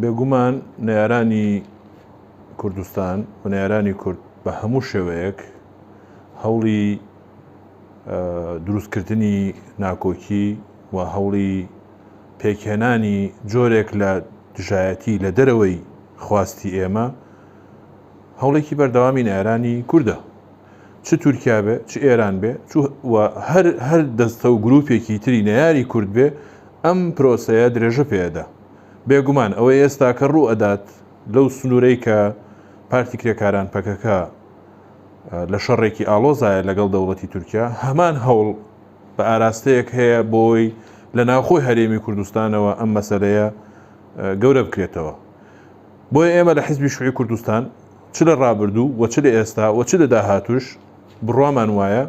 بێگومان نێرانی کوردستان و نێرانی کورد بە هەموو شێوەیەک هەوڵی دروستکردنی ناکۆکی و هەوڵی پێکهێنانی جۆرێک لە دژایەتی لە دەرەوەی خواستی ئێمە هەوڵێکی بەردەوامی نێرانی کووردە، چ تورکیا بێ چ ئێران بێ هەر دەستە و گروپێکی تری نەیاری کورد بێ ئەم پرۆسەیە درێژە پێدا. بێگومان ئەوەی ئێستا کە ڕوو ئەدات لەو سنوورەی کە پارتی کرێکاران پەکەکە لە شەڕێکی ئاڵۆزایە لەگەڵ دەوڵەتی تورکیا، هەمان هەوڵ بە ئاراستەیەک هەیە بۆی لە ناوخۆی هەرێمی کوردستانەوە ئەم مەسەلەیە گەورە بکرێتەوە. بۆیە ئێمە لە حیزبی شوعی کوردستان چ لە ڕابردوو و چ لە ئێستا و چ لە داهاتوش بڕوامان وایە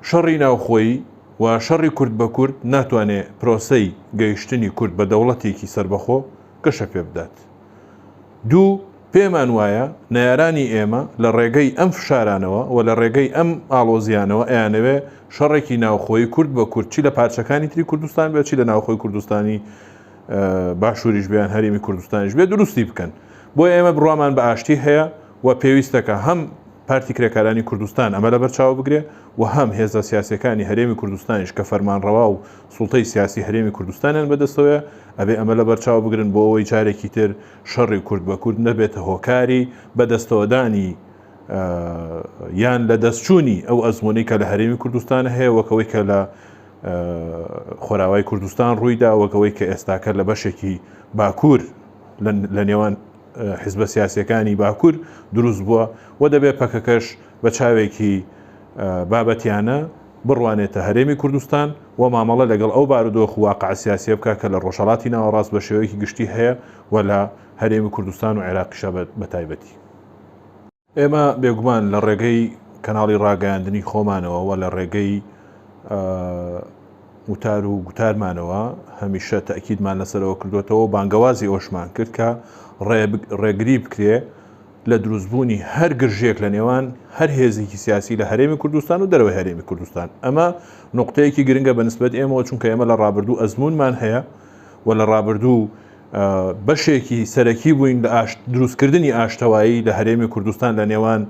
شەڕی ناوخۆیی و شەڕی کورد بە کورد ناتوانێت پرۆسەی گەیشتنی کورد بە دەوڵەتێکی سربەخۆ گەشە پێ بدات. دوو، پێمان وایە نەیارانی ئێمە لە ڕێگەی ئەم فشارانەوە و لە ڕێگەی ئەم ئاڵۆزیانەوە ئەیانەوێ شەڕێکی ناوخۆی کورد بە کورد چی لە پارچەکانی تری کوردستان بێت چی لە ناوخۆی کوردستانی باشووریش بیان هەرێمی کوردستانیش بێ دروستی بکەن. بۆیە ئێمە بڕوامان بە ئاشتی هەیە و پێویستەکە هەم پارتی کرێکارانی کوردستان ئەمە لە بەرچاو بگرێ و هەم هێزە سیاسەکانی هەرێمی کوردستانیش کە فەرمانڕەوا و سوڵتەی سیاسی هەرێمی کوردستانیان بەدەستەوە ئەبێ ئەمە لە بەرچاو بگرن بۆ ئەوەی جارێکی تر شەڕی کورد بە کورد نەبێتە هۆکاری بەدەستەوەدانی یان لە دەستچوونی ئەو ئەزمونەی کە لە هەرێمی کوردستان هەیە وەکەوەی کە لە خۆراوای کوردستان ڕوویدا وەکەوەی کە ئێستاکە لە بەشێکی باکوور لە نێوان حیزبە سیاسیەکانی باکوور دروست بووە و دەبێت پەکەکەش بە چاوێکی بابەتیانە بڕوانێتە هەرێمی کوردستان و مامەڵە لەگەڵ ئەو بارودۆخ و واقع سیاسیە بکە کە لە ڕۆژهەڵاتی ناوەڕاست بە شێوەیەکی گشتی هەیە و لە هەرێمی کوردستان و عێراقیشە بە تایبەتی. ئێمە بێگومان لە ڕێگەی کەناڵی ڕاگەیاندنی خۆمانەوە و لە ڕێگەی وتار و گوتارمانەوە هەمیشە تەکیدمان لەسەرەوە کردوێتەوە بانگەوازی ئەوشمان کرد کە ڕێگری بکرێ لە دروستبوونی هەر گرژێک لە نێوان هەر هێزێکی سیاسی لە هەرێمی کوردستان و دەرەوەی هەرێمی کوردستان. ئەمە نقطەیەکی گرنگە بەنسبەت ئێمەوە چونکە ئێمە لە ڕابردوو ئەزمونمان هەیە و لە ڕابردوو بەشێکی سەرەکی بووین لە دروستکردنی ئاشتەوایی لە هەرێمی کوردستان لە نێوان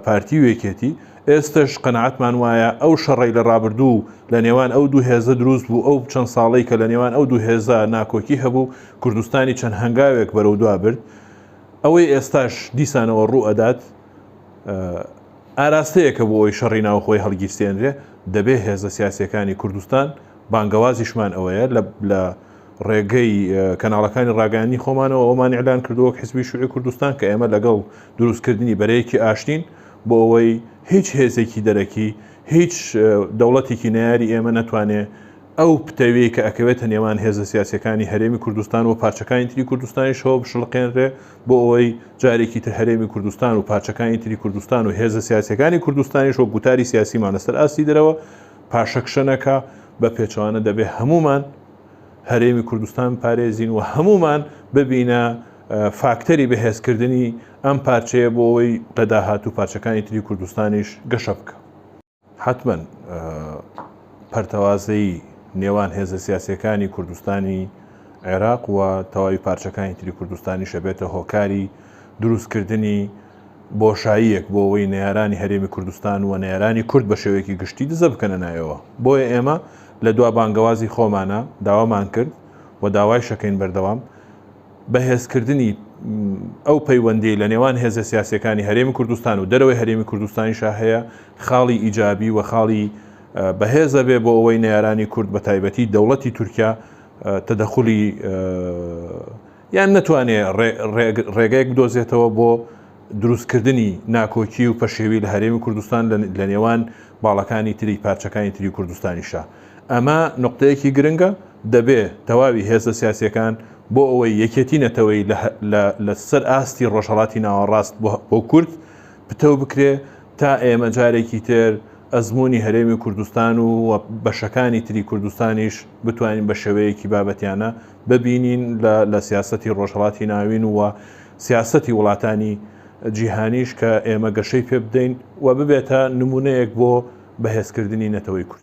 پارتی و یەکێتی. ئێستش قەنەعەتمان وایە ئەو شەڕی لە ڕابردوو لە نێوان ئەو دوو هێزە دروست بوو ئەو چەند ساڵەی کە لە نێوان ئەو دوو هێزە ناکۆکی هەبوو کوردستانی چەند هەنگاوێک بەرەو دوا برد. ئەوەی ئێستاش دیسانەوە ڕوو ئەدات ئاراستەیەکە بۆ ئەوی شەڕی ناوخۆی هەڵگیرستێنرێ دەبێت هێزە سیاسیەکانی کوردستان بانگەوازیشمان ئەوەیە لە ڕێگەی کەناڵەکانی ڕاگەیاندنی خۆمانەوە ئەومان ئیعلان کردووە حیزبی شوعی کوردستان کە ئێمە لەگەڵ دروستکردنی بەرەیەکی ئاشتین بۆ ئەوەی هیچ هێزێکی دەرەکی هیچ دەوڵەتێکی نەیاری ئێمە نەتوانێت ئەو پتەوەی کە ئەکەوێتە نێوان هێزە سیاسیەکانی هەرێمی کوردستان و پارچەکانی تری کوردستانیشەوە بشڵقێنرێ بۆ ئەوەی جارێکی تر هەرێمی کوردستان و پارچەکانی تری کوردستان و هێزە سیاسیەکانی کوردستانیش وە گوتاری سیاسیمان لەسەر ئاستی دەرەوە پاشەکشەنەکە بە پێچوانە دەبێت هەمومان هەرێمی کوردستان پارێزین و هەمومان ببینە فاکتەری بەهێزکردنی ئەم پارچەیە بۆ ئەوەی لە داهاتوو پارچەکانی تری کوردستانیش گەشە بکە. حتمەن پەرتەوازەی نێوان هێزە سیاسیەکانی کوردستانی عێراق و تەواوی پارچەکانی تری کوردستانی شەبێتە هۆکاری دروستکردنی بۆشاییەک بۆ ئەوەی نێرانی هەرێمی کوردستان و نێرانی کورد بە شێوەیەکی گشتی دزە بکەنە نایەوە. بۆیە ئێمە لە دوا بانگەوازی خۆمانە داوامان کرد و داوای شەکەین بەردەوام بەهێزکردنی ئەو پەیوەندی لە نێوان هێزە سیاسیەکانی هەرێمی کوردستان و دەرەوەی هەرێمی کوردستانیشا هەیە خاڵی ئیجابی و خاڵی بەهێزە بێ بۆ ئەوەی نێرانی کورد بە تایبەتی دەوڵەتی تورکیا تەدەخولی یان نەتوانێت ڕێگەیەک بدۆزێتەوە بۆ دروستکردنی ناکۆکی و پەشێوی لە هەرێمی کوردستان لە نێوان باڵەکانی تری پارچەکانی تری کوردستانیشە. ئەمە نقطەیەکی گرنگە دەبێت تەواوی هێزە سیاسیەکان بۆ ئەوەی یەکێتی نەتەوەی لە سەر ئاستی ڕۆژهەڵاتی ناوەڕاست بۆ کورد پتەو بکرێ تا ئێمە جارێکی تر ئەزمموی هەرێمی کوردستان و بەشەکانی تری کوردستانیش بتوانین بە شێوەیەکی بابەتیانە ببینین لە سیاسەتی ڕۆژهەڵاتی ناوین و سیاسەتی وڵاتانی جیهانیش کە ئێمە گەشەی پێ بدەین و ببێتە نمونەیەک بۆ بەهێزکردنی نەتەوەی کورد.